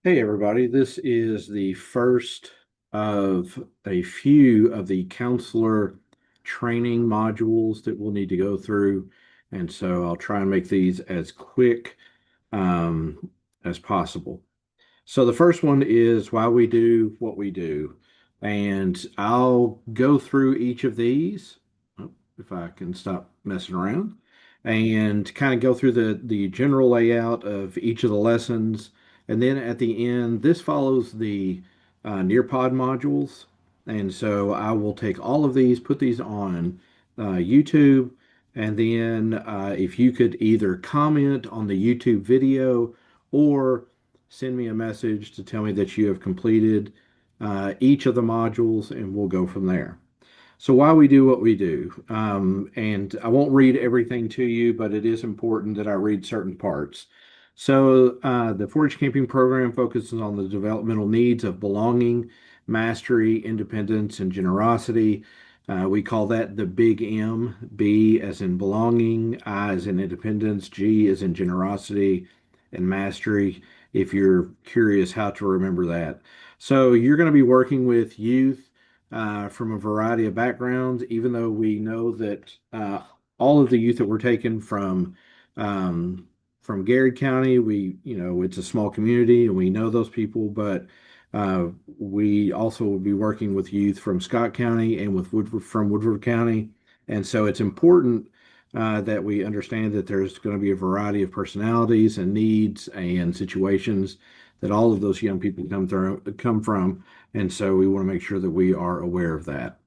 Hey everybody, this is the first of a few of the counselor training modules that we'll need to go through. And so I'll try and make these as quick um, as possible. So the first one is why we do what we do. And I'll go through each of these, oh, if I can stop messing around, and kind of go through the general layout of each of the lessons. And then at the end, this follows the Nearpod modules. And so I will take all of these, put these on YouTube, and then if you could either comment on the YouTube video or send me a message to tell me that you have completed each of the modules, and we'll go from there. So, why we do what we do. And I won't read everything to you, but it is important that I read certain parts. So, the 4-H camping program focuses on the developmental needs of belonging, mastery, independence, and generosity. We call that the big M, B as in belonging, I as in independence, G as in generosity, and mastery, if you're curious how to remember that. So, you're going to be working with youth from a variety of backgrounds, even though we know that all of the youth that were taken from Garrett County, it's a small community and we know those people, but we also will be working with youth from Scott County and with Woodford County. And so it's important that we understand that there's going to be a variety of personalities and needs and situations that all of those young people come from. And so we want to make sure that we are aware of that.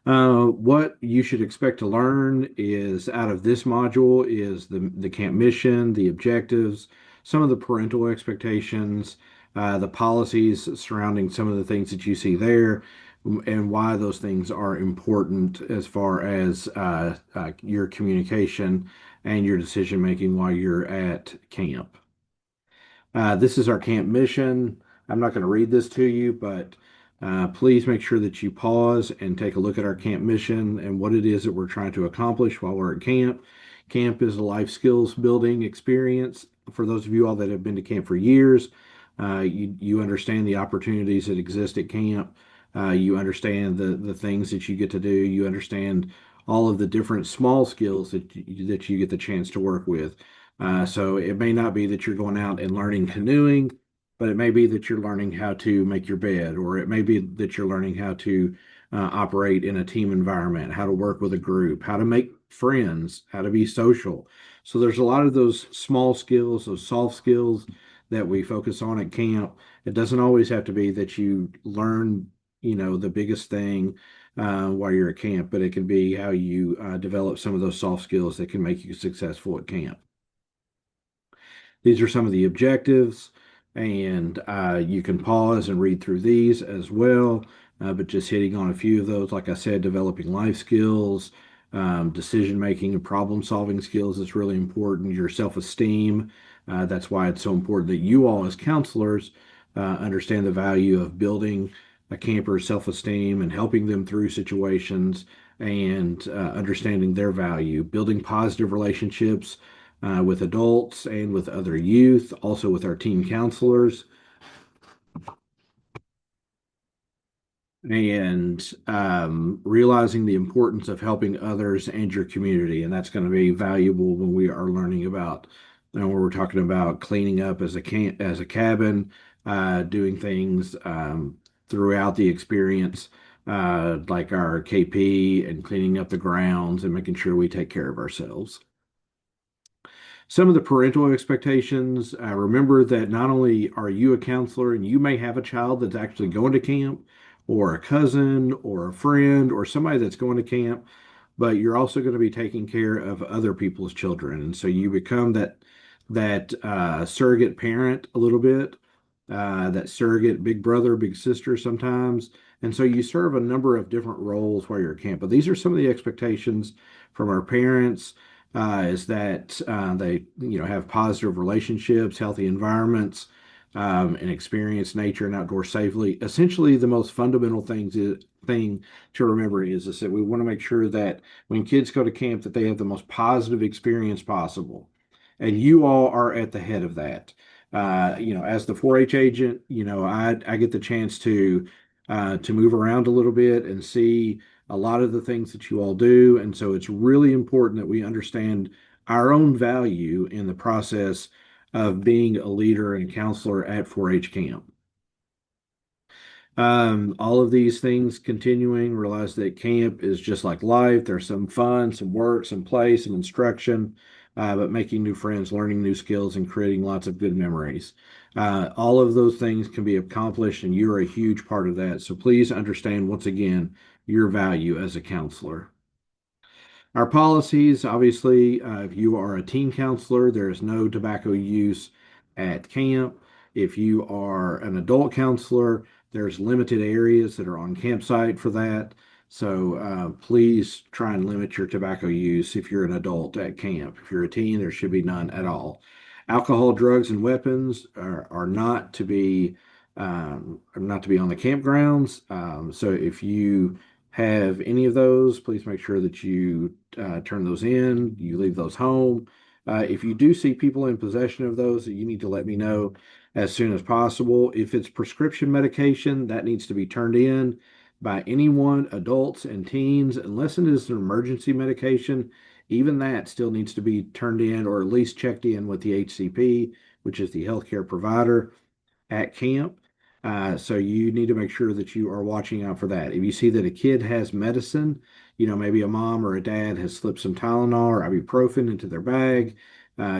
What you should expect to learn is out of this module is the camp mission, the objectives, some of the parental expectations, the policies surrounding some of the things that you see there, and why those things are important as far as your communication and your decision making while you're at camp. This is our camp mission. I'm not going to read this to you, but please make sure that you pause and take a look at our camp mission and what it is that we're trying to accomplish while we're at camp. Camp is a life skills building experience. For those of you all that have been to camp for years, you understand the opportunities that exist at camp. You understand the things that you get to do. You understand all of the different small skills that you get the chance to work with. So it may not be that you're going out and learning canoeing, but it may be that you're learning how to make your bed, or it may be that you're learning how to operate in a team environment, how to work with a group, how to make friends, how to be social. So there's a lot of those small skills, those soft skills that we focus on at camp. It doesn't always have to be that you learn, the biggest thing while you're at camp, but it can be how you develop some of those soft skills that can make you successful at camp. These are some of the objectives, and you can pause and read through these as well. But just hitting on a few of those, like I said, developing life skills, decision making, and problem solving skills is really important. Your self esteem. That's why it's so important that you all, as counselors, understand the value of building a camper's self esteem and helping them through situations and understanding their value, building positive relationships with adults and with other youth, also with our team counselors, and realizing the importance of helping others and your community. And that's going to be valuable when we are learning about, when we're talking about cleaning up as a cabin, doing things throughout the experience. Like our KP and cleaning up the grounds and making sure we take care of ourselves. Some of the parental expectations, remember that not only are you a counselor and you may have a child that's actually going to camp, or a cousin, or a friend, or somebody that's going to camp, but you're also going to be taking care of other people's children. And so you become that surrogate parent a little bit, that surrogate big brother, big sister sometimes. And so you serve a number of different roles while you're at camp. But these are some of the expectations from our parents, is that they, have positive relationships, healthy environments, and experience nature and outdoor safely. Essentially, the most fundamental thing to remember is that we want to make sure that when kids go to camp, that they have the most positive experience possible. And you all are at the head of that. As the 4-H agent, I get the chance to move around a little bit and see a lot of the things that you all do. And so it's really important that we understand our own value in the process of being a leader and counselor at 4-H camp. All of these things continuing, realize that camp is just like life. There's some fun, some work, some play, some instruction, but making new friends, learning new skills, and creating lots of good memories. All of those things can be accomplished, and you're a huge part of that. So please understand once again your value as a counselor. Our policies, obviously, if you are a teen counselor, there is no tobacco use at camp. If you are an adult counselor, there's limited areas that are on campsite for that. So please try and limit your tobacco use if you're an adult at camp. If you're a teen, there should be none at all. Alcohol, drugs, and weapons are not to be on the campgrounds. So if you have any of those, please make sure that you turn those in, you leave those home. If you do see people in possession of those, you need to let me know as soon as possible. If it's prescription medication, that needs to be turned in by anyone, adults and teens, unless it is an emergency medication. Even that still needs to be turned in or at least checked in with the HCP, which is the healthcare provider at camp. So you need to make sure that you are watching out for that. If you see that a kid has medicine, maybe a mom or a dad has slipped some Tylenol or ibuprofen into their bag,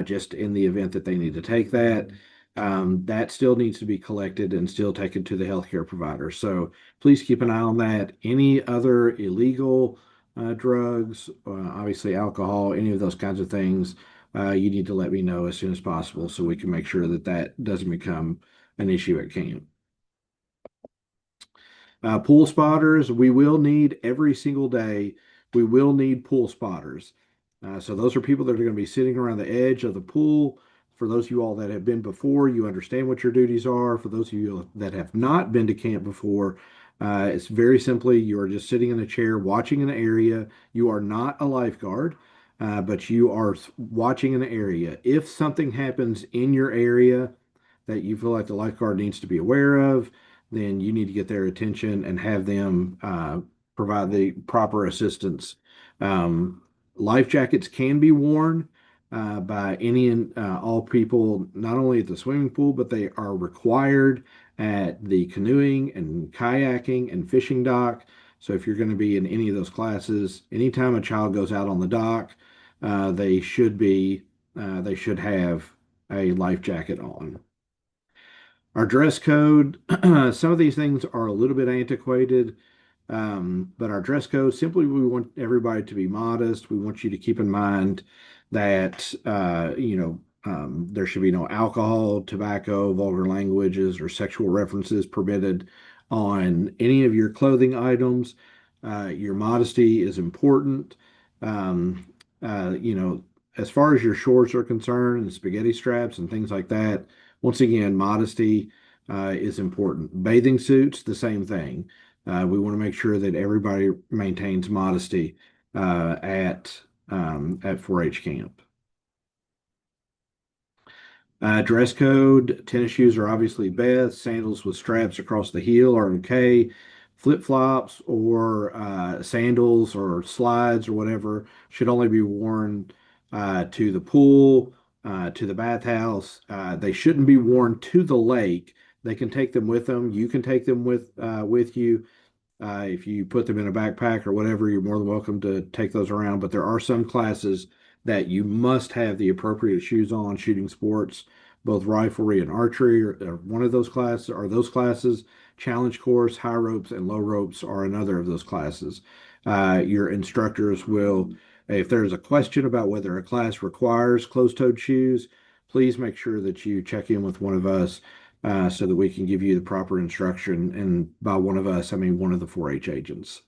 just in the event that they need to take that, that still needs to be collected and still taken to the healthcare provider. So please keep an eye on that. Any other illegal drugs, obviously alcohol, any of those kinds of things, you need to let me know as soon as possible so we can make sure that that doesn't become an issue at camp. Pool spotters, we will need every single day, we will need pool spotters. So those are people that are going to be sitting around the edge of the pool. For those of you all that have been before, you understand what your duties are. For those of you that have not been to camp before, it's very simply you are just sitting in a chair watching an area. You are not a lifeguard, but you are watching an area. If something happens in your area, that you feel like the lifeguard needs to be aware of, then you need to get their attention and have them provide the proper assistance. Life jackets can be worn by any and all people, not only at the swimming pool, but they are required at the canoeing and kayaking and fishing dock. So if you're going to be in any of those classes, anytime a child goes out on the dock, they they should have a life jacket on. Our dress code, some of these things are a little bit antiquated, but our dress code, simply we want everybody to be modest. We want you to keep in mind that, there should be no alcohol, tobacco, vulgar languages, or sexual references permitted on any of your clothing items. Your modesty is important. Um, uh, you know, as far as your shorts are concerned and spaghetti straps and things like that, once again, modesty is important. Bathing suits, the same thing. We want to make sure that everybody maintains modesty at 4-H camp. Dress code, tennis shoes are obviously best. Sandals with straps across the heel are okay. Flip-flops or sandals or slides or whatever should only be worn to the pool, to the bathhouse. They shouldn't be worn to the lake. They can take them with them. You can take them with you. If you put them in a backpack or whatever, you're more than welcome to take those around. But there are some classes that you must have the appropriate shoes on. Shooting sports, both riflery and archery, are one of those classes. Are those classes? Challenge course, high ropes, and low ropes are another of those classes. Your instructors will, if there's a question about whether a class requires closed-toed shoes, please make sure that you check in with one of us so that we can give you the proper instruction. And by one of us, I mean one of the 4-H agents.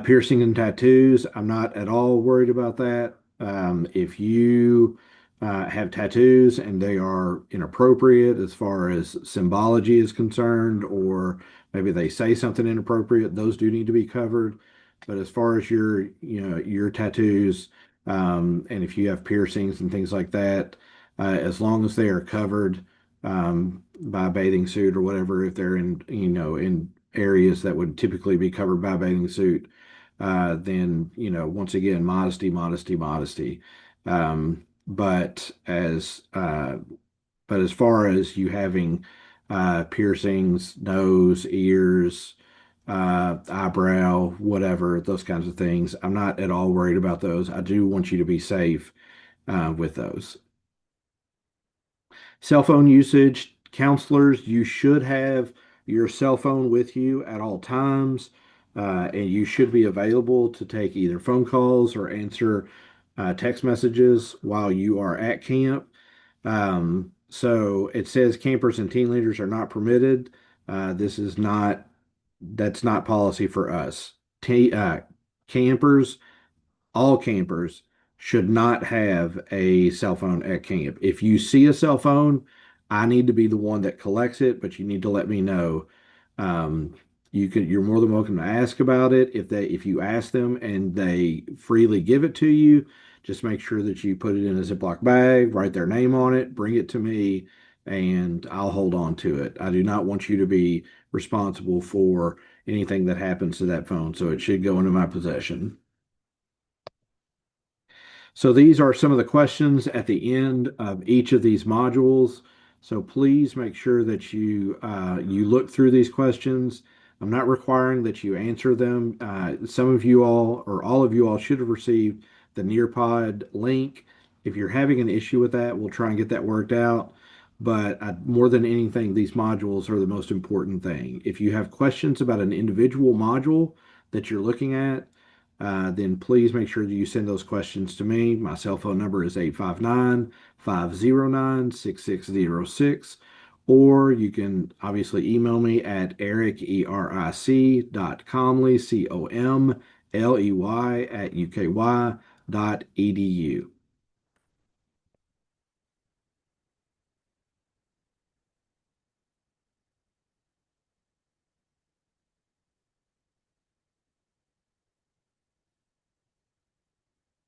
Piercing and tattoos, I'm not at all worried about that. If you have tattoos and they are inappropriate as far as symbology is concerned, or maybe they say something inappropriate, those do need to be covered. But as far as your tattoos, and if you have piercings and things like that, as long as they are covered by a bathing suit or whatever, if they're in, in areas that would typically be covered by a bathing suit, then, once again, modesty, modesty, modesty. But as far as you having piercings, nose, ears, eyebrow, whatever, those kinds of things, I'm not at all worried about those. I do want you to be safe with those. Cell phone usage, counselors, you should have your cell phone with you at all times, and you should be available to take either phone calls or answer text messages while you are at camp. So it says campers and teen leaders are not permitted. This is not, that's not policy for us. Campers, all campers should not have a cell phone at camp. If you see a cell phone, I need to be the one that collects it, but you need to let me know. Um, you're more than welcome to ask about it. If you ask them and they freely give it to you, just make sure that you put it in a Ziploc bag, write their name on it, bring it to me, and I'll hold on to it. I do not want you to be responsible for anything that happens to that phone, so it should go into my possession. So these are some of the questions at the end of each of these modules. So please make sure that you look through these questions. I'm not requiring that you answer them. Some of you all or all of you all should have received the Nearpod link. If you're having an issue with that, we'll try and get that worked out. But more than anything, these modules are the most important thing. If you have questions about an individual module that you're looking at, then please make sure that you send those questions to me. My cell phone number is 859-509-6606. Or you can obviously email me at Eric, ERIC.Comley, COMLEY @UKY.edu.